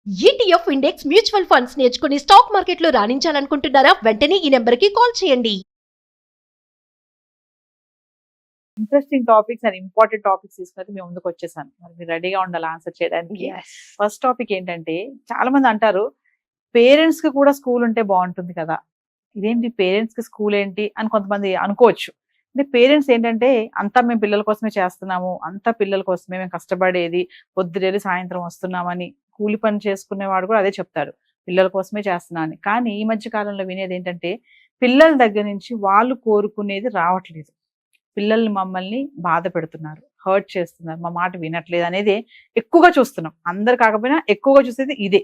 ETF index mutual funds నేర్చుకుని stock మార్కెట్లో రాణించాలనుకుంటున్నారా? వెంటనే ఈ నెంబర్కి కాల్ చేయండి. Interesting topics and important topics తీసుకుని మేము ముందుకు వచ్చేసాను. మరి మీరు రెడీగా ఉండాలి ఆన్సర్ చేయడానికి. ఫస్ట్ టాపిక్ ఏంటంటే, చాలా మంది అంటారు పేరెంట్స్ కి కూడా స్కూల్ ఉంటే బాగుంటుంది కదా, ఇదేంటి పేరెంట్స్ కి స్కూల్ ఏంటి అని కొంతమంది అనుకోవచ్చు. అంటే పేరెంట్స్ ఏంటంటే, అంతా మేము పిల్లల కోసమే చేస్తున్నాము, అంతా పిల్లల కోసమే మేము కష్టపడేది, పొద్దునేది సాయంత్రం వస్తున్నామని. కూలి పని చేసుకునేవాడు కూడా అదే చెప్తాడు, పిల్లల కోసమే చేస్తున్నా అని. కానీ ఈ మధ్య కాలంలో వినేది ఏంటంటే, పిల్లల దగ్గర నుంచి వాళ్ళు కోరుకునేది రావట్లేదు, పిల్లల్ని మమ్మల్ని బాధ పెడుతున్నారు, హర్ట్ చేస్తున్నారు, మా మాట వినట్లేదు అనేది ఎక్కువగా చూస్తున్నాం. అందరు కాకపోయినా ఎక్కువగా చూసేది ఇదే.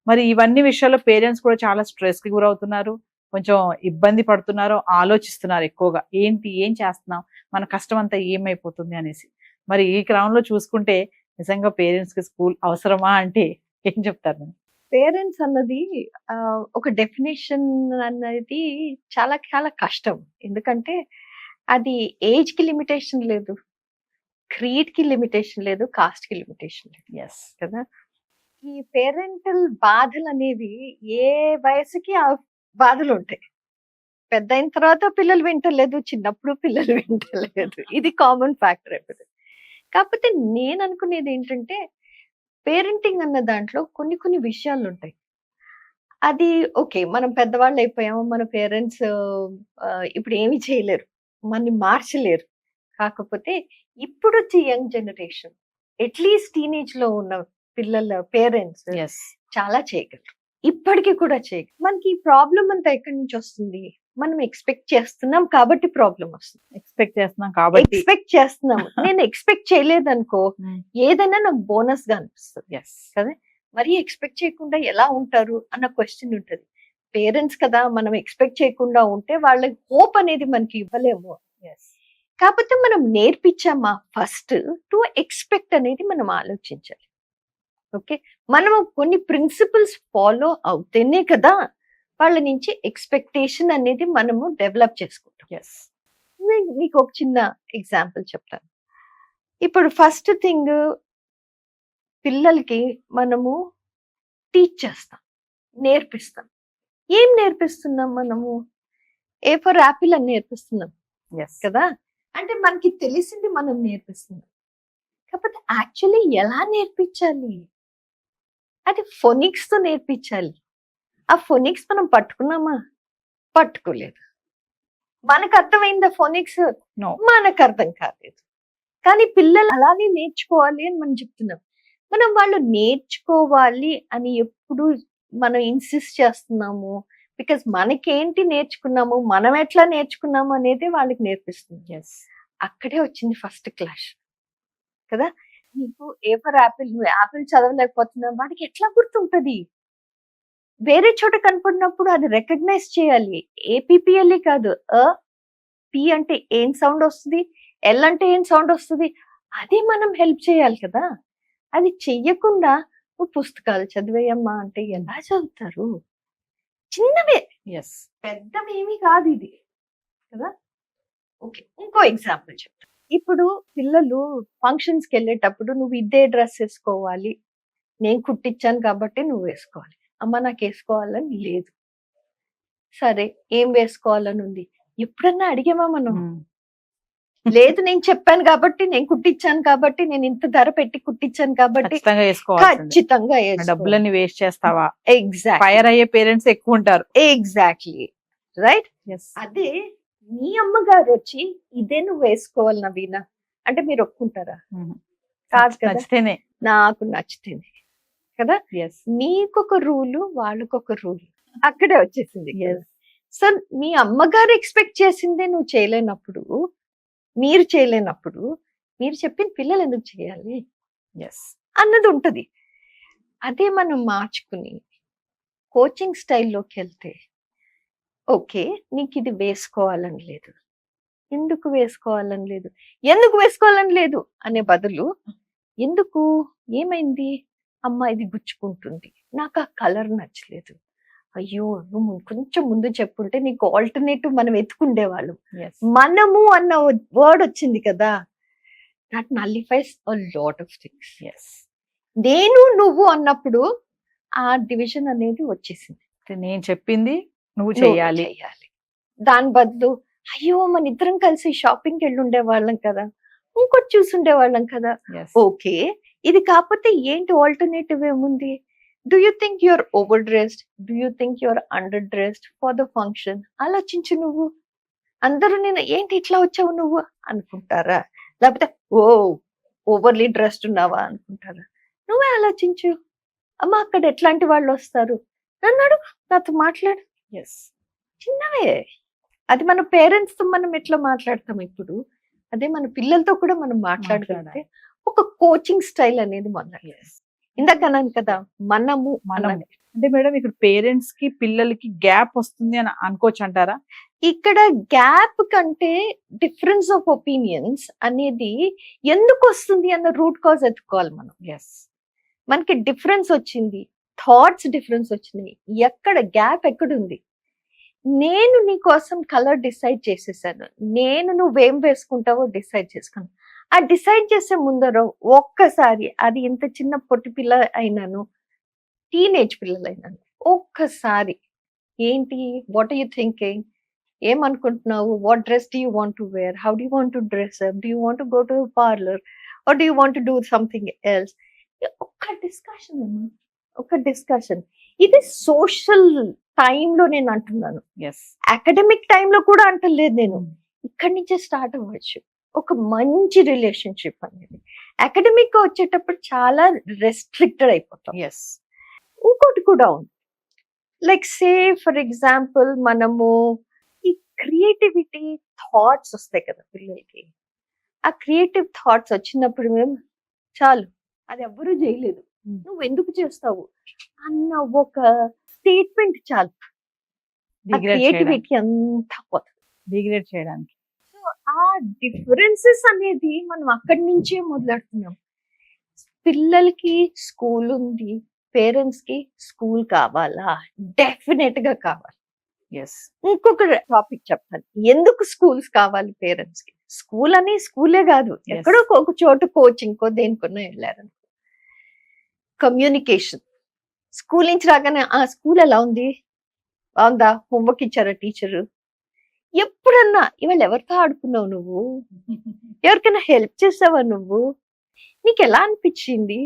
మరి ఇవన్నీ విషయాల్లో పేరెంట్స్ కూడా చాలా స్ట్రెస్ కి గురవుతున్నారు, కొంచెం ఇబ్బంది పడుతున్నారు, ఆలోచిస్తున్నారు ఎక్కువగా, ఏంటి ఏం చేస్తున్నాం, మన కష్టం అంతా ఏమైపోతుంది అనేసి. మరి ఈ క్రమంలో చూసుకుంటే నిజంగా పేరెంట్స్ కి స్కూల్ అవసరమా అంటే ఏం చెప్తారు? పేరెంట్స్ అన్నది ఒక డెఫినేషన్ అనేది చాలా చాలా కష్టం. ఎందుకంటే అది ఏజ్ కి లిమిటేషన్ లేదు, క్రీడ్ కి లిమిటేషన్ లేదు, కాస్ట్ కి లిమిటేషన్ లేదు. ఎస్ కదా, ఈ పేరెంటల్ బాధలు అనేవి ఏ వయసుకి ఆ బాధలు ఉంటాయి. పెద్ద అయిన తర్వాత పిల్లలు వింటలేదు, చిన్నప్పుడు పిల్లలు వింటలేదు, ఇది కామన్ ఫ్యాక్టర్ అయిపోతుంది. కాకపోతే నేను అనుకునేది ఏంటంటే, పేరెంటింగ్ అన్న దాంట్లో కొన్ని కొన్ని విషయాలు ఉంటాయి. అది ఓకే, మనం పెద్దవాళ్ళు అయిపోయాము, మన పేరెంట్స్ ఇప్పుడు ఏమి చేయలేరు, మనని మార్చలేరు. కాకపోతే ఇప్పుడు వచ్చే యంగ్ జనరేషన్, అట్లీస్ట్ టీనేజ్ లో ఉన్న పిల్లల పేరెంట్స్ చాలా చేయగలరు, ఇప్పటికీ కూడా చేయగలరు. మనకి ఈ ప్రాబ్లం అంతా ఎక్కడి నుంచి వస్తుంది? మనం ఎక్స్పెక్ట్ చేస్తున్నాం కాబట్టి ప్రాబ్లం వస్తుంది. ఎక్స్పెక్ట్ చేస్తున్నాం. నేను ఎక్స్పెక్ట్ చేయలేదు అనుకో, ఏదైనా నాకు బోనస్ గా అనిపిస్తుంది కదా. మరి ఎక్స్పెక్ట్ చేయకుండా ఎలా ఉంటారు అన్న క్వశ్చన్ ఉంటది. పేరెంట్స్ కదా, మనం ఎక్స్పెక్ట్ చేయకుండా ఉంటే వాళ్ళకి హోప్ అనేది మనకి ఇవ్వలేము. కాకపోతే మనం నేర్పించామా ఫస్ట్ టు ఎక్స్పెక్ట్ అనేది మనం ఆలోచించాలి. ఓకే, మనం కొన్ని ప్రిన్సిపల్స్ ఫాలో అవుతేనే కదా వాళ్ళ నుంచి ఎక్స్పెక్టేషన్ అనేది మనము డెవలప్ చేసుకుంటాం. మీకు ఒక చిన్న ఎగ్జాంపుల్ చెప్తాను. ఇప్పుడు ఫస్ట్ థింగ్, పిల్లలకి మనము టీచ్ చేస్తాం, నేర్పిస్తాం. ఏం నేర్పిస్తున్నాం మనము? ఏ ఫర్ యాపిల్ అని నేర్పిస్తున్నాం కదా, అంటే మనకి తెలిసింది మనం నేర్పిస్తున్నాం. కాకపోతే యాక్చువల్లీ ఎలా నేర్పించాలి? అది ఫోనిక్స్ తో నేర్పించాలి. ఆ ఫోనిక్స్ మనం పట్టుకున్నామా? పట్టుకోలేదు. మనకు అర్థమైందా ఫోనిక్స్? మనకు అర్థం కాలేదు. కానీ పిల్లలు అలానే నేర్చుకోవాలి అని మనం చెప్తున్నాం. మనం వాళ్ళు నేర్చుకోవాలి అని ఎప్పుడు మనం ఇన్సిస్ట్ చేస్తున్నాము, బికాస్ మనకేంటి నేర్చుకున్నాము, మనం ఎట్లా నేర్చుకున్నాము అనేది వాళ్ళకి నేర్పిస్తుంది. అక్కడే వచ్చింది ఫస్ట్ క్లాష్ కదా. నీకు ఏ ఫర్ యాపిల్, నువ్వు యాపిల్ చదవలేకపోతున్నావు, వాడికి ఎట్లా గుర్తుంటది? వేరే చోట కనపడినప్పుడు అది రికగ్నైజ్ చేయాలి. ఏపీపీఎల్ఈ కాదు, పి అంటే ఏం సౌండ్ వస్తుంది, ఎల్ అంటే ఏం సౌండ్ వస్తుంది, అది మనం హెల్ప్ చేయాలి కదా. అది చెయ్యకుండా నువ్వు పుస్తకాలు చదివేయమ్మా అంటే ఎలా చదువుతారు? చిన్నవే, పెద్దవేమీ కాదు ఇది కదా. ఓకే, ఇంకో ఎగ్జాంపుల్ చెప్తా. ఇప్పుడు పిల్లలు ఫంక్షన్స్ కి వెళ్ళేటప్పుడు నువ్వు ఇదే డ్రెస్ వేసుకోవాలి, నేను కుట్టించాను కాబట్టి నువ్వు వేసుకోవాలి. అమ్మ నాకు వేసుకోవాలని లేదు. సరే, ఏం వేసుకోవాలని ఉంది? ఎప్పుడన్నా అడిగామా మనం? లేదు, నేను చెప్పాను కాబట్టి, నేను కుట్టించాను కాబట్టి, నేను ఇంత ధర పెట్టి కుట్టించాను కాబట్టి ఖచ్చితంగా డబ్బులన్నీ వేస్ట్ చేస్తావా? ఎగ్జాక్ట్, ఫైర్ అయ్యే పేరెంట్స్ ఎక్కువ ఉంటారు. Exactly right. అదే మీ అమ్మగారు వచ్చి ఇదే నువ్వు వేసుకోవాలి నవీన అంటే మీరు ఒప్పుకుంటారా? కాదు కదా, నాకు నచ్చితేనే కదా. మీకొక రూలు, వాళ్ళకొక రూల్, అక్కడే వచ్చేసింది. సో మీ అమ్మగారు ఎక్స్పెక్ట్ చేసిందే నువ్వు చేయలేనప్పుడు, మీరు చేయలేనప్పుడు, మీరు చెప్పిన పిల్లలు ఎందుకు చేయాలి అన్నది ఉంటది. అదే మనం మార్చుకుని కోచింగ్ స్టైల్లోకి వెళ్తే, ఓకే నీకు ఇది వేసుకోవాలని లేదు, ఎందుకు వేసుకోవాలని లేదు, ఎందుకు వేసుకోవాలని లేదు అనే బదులు, ఎందుకు, ఏమైంది, అమ్మ ఇది గుచ్చుకుంటుంది, నాకు ఆ కలర్ నచ్చలేదు, అయ్యో నువ్వు కొంచెం ముందు చెప్పుంటే నీకు ఆల్టర్నేటివ్ మనం ఎత్తుకుండేవాళ్ళం. మనము అన్న వర్డ్ వచ్చింది కదా, that nullifies a lot of things. నేను నువ్వు అన్నప్పుడు ఆ డివిజన్ అనేది వచ్చేసింది. నేను చెప్పింది నువ్వు నువ్వు చెయ్యాలి. చెయ్యాలి. దాని బదులు అయ్యో మన ఇద్దరం కలిసి షాపింగ్కి వెళ్ళి ఉండేవాళ్ళం కదా, ఇంకోటి చూసుండే వాళ్ళం కదా. Yes. ఓకే, ఇది కాకపోతే ఏంటి ఆల్టర్నేటివ్ ఏముంది? Do you think your over dressed, do you think your under dressed for the function? ఆలోచించు నువ్వు. అందరూ నేను ఏంటి ఇట్లా వచ్చావు నువ్వు అనుకుంటారా, లేకపోతే ఓ ఓవర్లీ డ్రెస్డ్ ఉన్నావా అనుకుంటారా? నువ్వే ఆలోచించు. అమ్మ అక్కడ ఎట్లాంటి వాళ్ళు వస్తారు, నన్ను అడుగు, నాతో మాట్లాడు. Yes. చిన్నవే. అది మన పేరెంట్స్ తో మనం ఎట్లా మాట్లాడతాం ఇప్పుడు, అదే మన పిల్లలతో కూడా మనం మాట్లాడగలిగితే ఒక కోచింగ్ స్టైల్ అనేది మొదలు. Yes. ఇందాక అన్నాను కదా, మనము మనము. అంటే మేడం ఇక్కడ పేరెంట్స్ కి పిల్లలకి గ్యాప్ వస్తుంది అని అనుకోవచ్చు అంటారా? ఇక్కడ గ్యాప్ కంటే డిఫరెన్స్ ఆఫ్ ఒపీనియన్స్ అనేది ఎందుకు వస్తుంది అన్న రూట్ కాజ్ ఎత్తుకోవాలి మనం. ఎస్. మనకి డిఫరెన్స్ వచ్చింది, థాట్స్ డిఫరెన్స్ వచ్చినాయి, ఎక్కడ గ్యాప్ ఎక్కడుంది? నేను నీ కోసం కలర్ డిసైడ్ చేసేసాను, నేను నువ్వేం వేసుకుంటావో డిసైడ్ చేసుకున్నాను. ఆ డిసైడ్ చేసే ముందర ఒక్కసారి, అది ఇంత చిన్న పొట్టి పిల్ల అయినాను, టీనేజ్ పిల్లలైనాను, ఒక్కసారి ఏంటి, వాట్ ఆర్ యూ థింకింగ్, ఏమనుకుంటున్నావు, what dress do you want to wear, how do you want to dress up, do you want to go to parlour or do you want to do something else? ఒక్క discussion అమ్మా, ఒక discussion. ఇది social టైంలో నేను అంటున్నాను, yes. Academic టైంలో కూడా అంటలేదు నేను. ఇక్కడి నుంచే స్టార్ట్ అవ్వచ్చు ఒక మంచి రిలేషన్షిప్ అనేది. అకాడమిక్ గా వచ్చేటప్పుడు చాలా రెస్ట్రిక్టెడ్ అయిపోతాం. ఎస్. ఇంకోటి కూడా ఉంది, లైక్ సే ఫర్ ఎగ్జాంపుల్ మనము ఈ క్రియేటివిటీ థాట్స్ వస్తాయి కదా పిల్లలకి. ఆ క్రియేటివ్ థాట్స్ వచ్చినప్పుడు మేము చాలు, అది ఎవ్వరూ చేయలేదు, నువ్వు ఎందుకు చేస్తావు అన్న ఒక స్టేట్మెంట్ చాలు, క్రియేటివిటీ అంతా పోతుంది. డిగ్రేడ్ చేయడానికి. సో ఆ డిఫరెన్సెస్ అనేది మనం అక్కడి నుంచే మొదలెడుతున్నాం. పిల్లలకి స్కూల్ ఉంది, పేరెంట్స్ కి స్కూల్ కావాలా? డెఫినెట్ గా కావాలి. ఎస్. ఇంకొక టాపిక్ చెప్తాను, ఎందుకు స్కూల్స్ కావాలి పేరెంట్స్ కి. స్కూల్ అని స్కూలే కాదు, ఎక్కడో ఒక చోటు కోచింగ్ కో దేనికో వెళ్ళారనుకో, కమ్యూనికేషన్. స్కూల్ నుంచి రాగానే ఆ స్కూల్ ఎలా ఉంది, బాగుందా, హోంవర్క్ ఇచ్చారా టీచరు, ఎప్పుడన్నా ఇవాళ ఎవరితో ఆడుకున్నావు నువ్వు, ఎవరికైనా హెల్ప్ చేసావా నువ్వు, నీకు ఎలా అనిపించింది,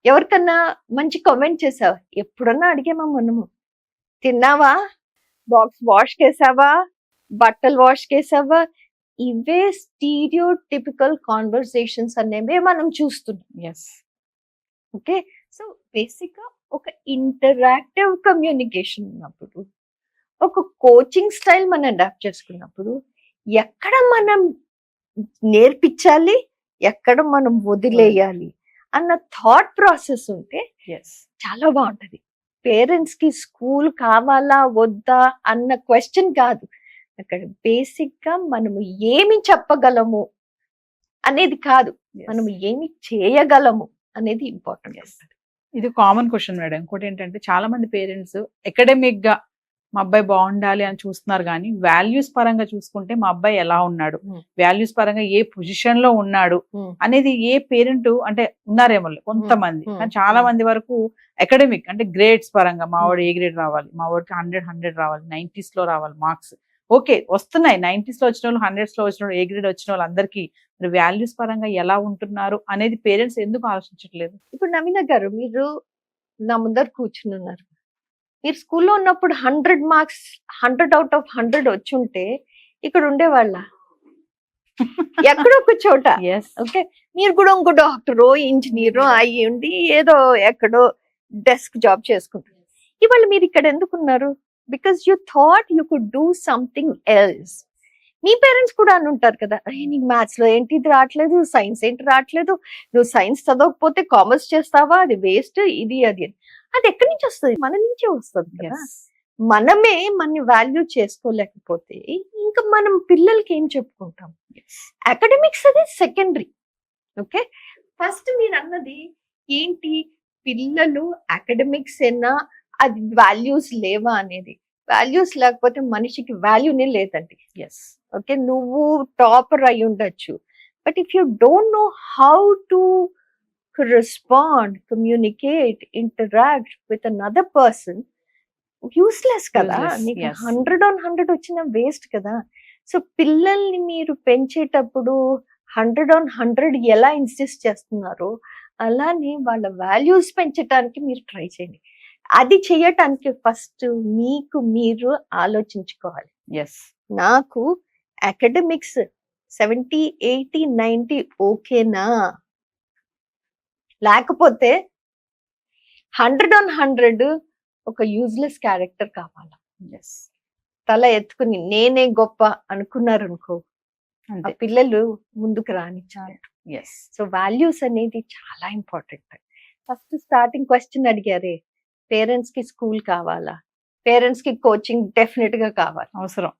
ఎవరికన్నా మంచి కామెంట్ చేసావా, ఎప్పుడన్నా అడిగామా మనము? తిన్నావా, బాక్స్ వాష్ చేసావా, బట్టలు వాష్ చేసావా? ఇవే స్టీరియో టిపికల్ కాన్వర్సేషన్స్ అనేవి మనం చూస్తున్నాం. ఎస్. ఓకే, సో బేసిక్ గా ఒక ఇంటరాక్టివ్ కమ్యూనికేషన్ ఉన్నప్పుడు, ఒక కోచింగ్ స్టైల్ మనం అడాప్ట్ చేసుకున్నప్పుడు, ఎక్కడ మనం నేర్పించాలి, ఎక్కడ మనం వదిలేయాలి అన్న థాట్ ప్రాసెస్ ఉంటే ఎస్. చాలా బాగుంటది. పేరెంట్స్ కి స్కూల్ కావాలా వద్దా అన్న క్వశ్చన్ కాదు, అక్కడ బేసిక్ గా మనము ఏమి చెప్పగలము అనేది కాదు, మనం ఏమి చేయగలము అనేది ఇంపార్టెంట్. ఇది కామన్ క్వశ్చన్ మేడం. ఇంకోటి ఏంటంటే చాలా మంది పేరెంట్స్ అకాడమిక్ గా మా అబ్బాయి బాగుండాలి అని చూస్తున్నారు, కానీ వాల్యూస్ పరంగా చూసుకుంటే మా అబ్బాయి ఎలా ఉన్నాడు, వాల్యూస్ పరంగా ఏ పొజిషన్ లో ఉన్నాడు అనేది ఏ పేరెంట్, అంటే ఉన్నారేమో కొంతమంది, కానీ చాలా మంది వరకు అకాడమిక్ అంటే గ్రేడ్స్ పరంగా మా వాడు ఏ గ్రేడ్ రావాలి, మా వాడికి 100 రావాలి, 90s లో రావాలి మార్క్స్. ఓకే, వస్తున్నాయి 90s లో వచ్చిన వాళ్ళు, 100s లో వచ్చిన వాళ్ళు, ఏ గ్రేడ్ వచ్చిన వాళ్ళు అందరికీ మరి వాల్యూస్ పరంగా ఎలా ఉంటున్నారు అనేది పేరెంట్స్ ఎందుకు ఆలోచించట్లేదు? ఇప్పుడు నవీన గారు, మీరు నా ముందర కూర్చుని ఉన్నారు, మీరు స్కూల్లో ఉన్నప్పుడు 100 మార్క్స్ 100 out of 100 వచ్చి ఉంటే ఇక్కడ ఉండేవాళ్ళ? ఎక్కడో ఒక చోట. ఓకే, మీరు కూడా ఇంకో డాక్టరో ఇంజనీరో అయ్యి ఉండి ఏదో ఎక్కడో డెస్క్ జాబ్ చేసుకుంటారు. ఇవాళ మీరు ఇక్కడ ఎందుకున్నారు? Because you thought you could do something else. మీ పేరెంట్స్ కూడా అని ఉంటారు కదా, అయ్యి నీకు మ్యాథ్స్ లో ఏంటి ఇది రావట్లేదు, సైన్స్ ఏంటి రావట్లేదు, నువ్వు సైన్స్ చదవకపోతే కామర్స్ చేస్తావా, అది వేస్ట్, ఇది అది అని. అది ఎక్కడి నుంచి వస్తుంది? మన నుంచే వస్తుంది కదా. మనమే మన వాల్యూ చేసుకోలేకపోతే ఇంకా మనం పిల్లలకి ఏం చెప్పుకుంటాం? అకాడమిక్స్ అది సెకండరీ. ఓకే, ఫస్ట్ మీరు అన్నది ఏంటి, పిల్లలు అకాడమిక్స్ ఏనా, అది వాల్యూస్ లేవా అనేది. వాల్యూస్ లేకపోతే మనిషికి వాల్యూనే లేదండి. ఓకే, నువ్వు టాపర్ అయి ఉండొచ్చు, but if you don't know how to could respond, communicate, interact with another person, useless కదా. Useless, నీకు yes. 100 వచ్చిన వేస్ట్ కదా. సో పిల్లల్ని మీరు పెంచేటప్పుడు 100 ఎలా ఇన్సిస్ట్ చేస్తున్నారో అలానే వాళ్ళ వాల్యూస్ పెంచడానికి మీరు ట్రై చేయండి. అది చేయటానికి ఫస్ట్ మీకు మీరు ఆలోచించుకోవాలి. ఎస్, నాకు అకాడమిక్స్ 70, 80, 90 ఓకేనా, లేకపోతే 100 ఒక యూజ్లెస్ క్యారెక్టర్ కావాలా. ఎస్, తల ఎత్తుకుని నేనే గొప్ప అనుకున్నారు అనుకో, ఆ అంతే. పిల్లలు ముందుకు రానిచ్చారు. ఎస్, సో వాల్యూస్ అనేది చాలా ఇంపార్టెంట్. ఫస్ట్ స్టార్టింగ్ క్వశ్చన్ అడిగారే, పేరెంట్స్ కి స్కూల్ కావాలా, పేరెంట్స్ కి కోచింగ్ డెఫినెట్ గా కావాలి. అవసరం.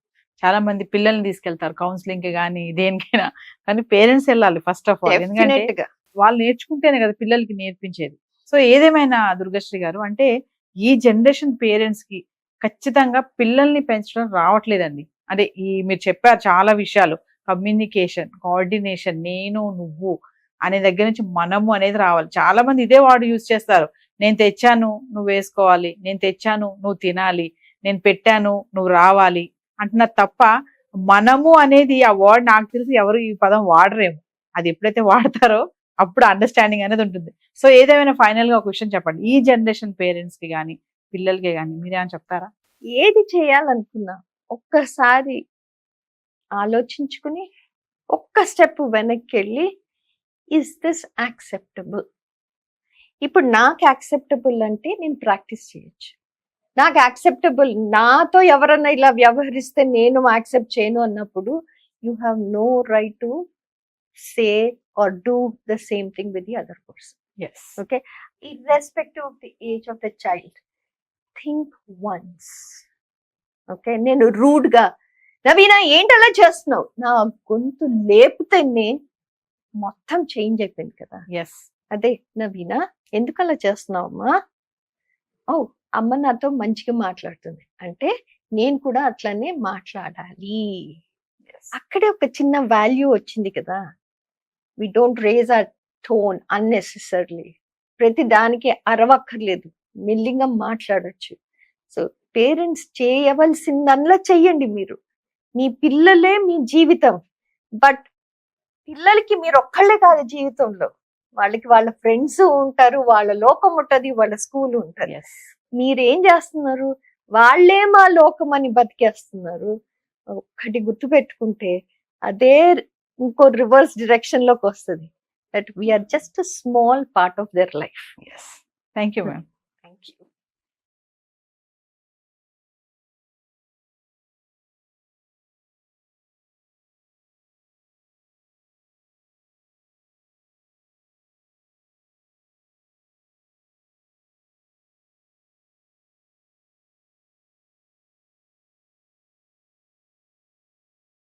చాలా మంది పిల్లల్ని తీసుకెళ్తారు కౌన్సిలింగ్ కి కానీ దేనికైనా, కానీ పేరెంట్స్ వెళ్ళాలి ఫస్ట్ ఆఫ్ ఆల్. ఎందుకంటే డెఫినెట్ గా వాళ్ళు నేర్చుకుంటేనే కదా పిల్లలకి నేర్పించేది. సో ఏదేమైనా దుర్గశ్రీ గారు, అంటే ఈ జనరేషన్ పేరెంట్స్ కి ఖచ్చితంగా పిల్లల్ని పెంచడం రావట్లేదండి. అంటే మీరు చెప్పారు చాలా విషయాలు, కమ్యూనికేషన్, కోఆర్డినేషన్, నేను నువ్వు అనే దగ్గర నుంచి మనము అనేది రావాలి. చాలా మంది ఇదే వర్డ్ యూజ్ చేస్తారు. నేను తెచ్చాను నువ్వు వేసుకోవాలి, నేను తెచ్చాను నువ్వు తినాలి, నేను పెట్టాను నువ్వు రావాలి అంటున్నారు తప్ప మనము అనేది ఆ వర్డ్ నాకు తెలిసి ఎవరు ఈ పదం వాడరేమో. అది ఎప్పుడైతే వాడతారో అప్పుడు అండర్స్టాండింగ్ అనేది ఉంటుంది. సో ఏదేమైనా ఫైనల్ గా ఒక విషయం చెప్పండి, ఈ జనరేషన్ పేరెంట్స్ కి కానీ పిల్లలకి కానీ మీరేమైనా చెప్తారా? ఏది చేయాలనుకున్నా ఒక్కసారి ఆలోచించుకుని ఒక్క స్టెప్ వెనక్కి వెళ్ళి, ఇస్ దిస్ యాక్సెప్టబుల్? ఇప్పుడు నాకు యాక్సెప్టబుల్ అంటే నేను ప్రాక్టీస్ చేయొచ్చు. నాకు యాక్సెప్టబుల్, నాతో ఎవరన్నా ఇలా వ్యవహరిస్తే నేను యాక్సెప్ట్ చేయను అన్నప్పుడు you have no right to say or do the same thing with the other person. Yes, okay, irrespective of the age of the child, think once. Okay, నేను రూడ్ గా నవీనా ఏంటి అలా చేస్తున్నావు, నా గొంతు లేపితేనే మొత్తం చేంజ్ అయిపోయింది కదా. ఎస్, అదే నవీనా ఎందుకు అలా చేస్తున్నావు అమ్మా, ఓ అమ్మ నాతో మంచిగా మాట్లాడుతుంది అంటే నేను కూడా అట్లానే మాట్లాడాలి. అక్కడే ఒక చిన్న వాల్యూ వచ్చింది కదా. We don't raise our tone unnecessarily. ప్రతి దానికి అరవక్కర్లేదు, మెల్లిగా మాట్లాడొచ్చు. సో పేరెంట్స్ చేయవలసిందల్లా చెయ్యండి. మీరు మీ పిల్లలే మీ జీవితం, బట్ పిల్లలకి మీరు ఒక్కళ్ళే కాదు జీవితంలో, వాళ్ళకి వాళ్ళ ఫ్రెండ్స్ ఉంటారు, వాళ్ళ లోకం ఉంటది, వాళ్ళ స్కూల్ ఉంటది. ఎస్, మీరేం చేస్తున్నారు, వాళ్ళే మా లోకం అని బతికేస్తున్నారు. ఒక్కటి గుర్తు పెట్టుకుంటే అదే ఇంకో రివర్స్ డైరెక్షన్ లోకి వస్తుంది. That we are just a small part of their life. Yes. Thank you ma'am. Thank you.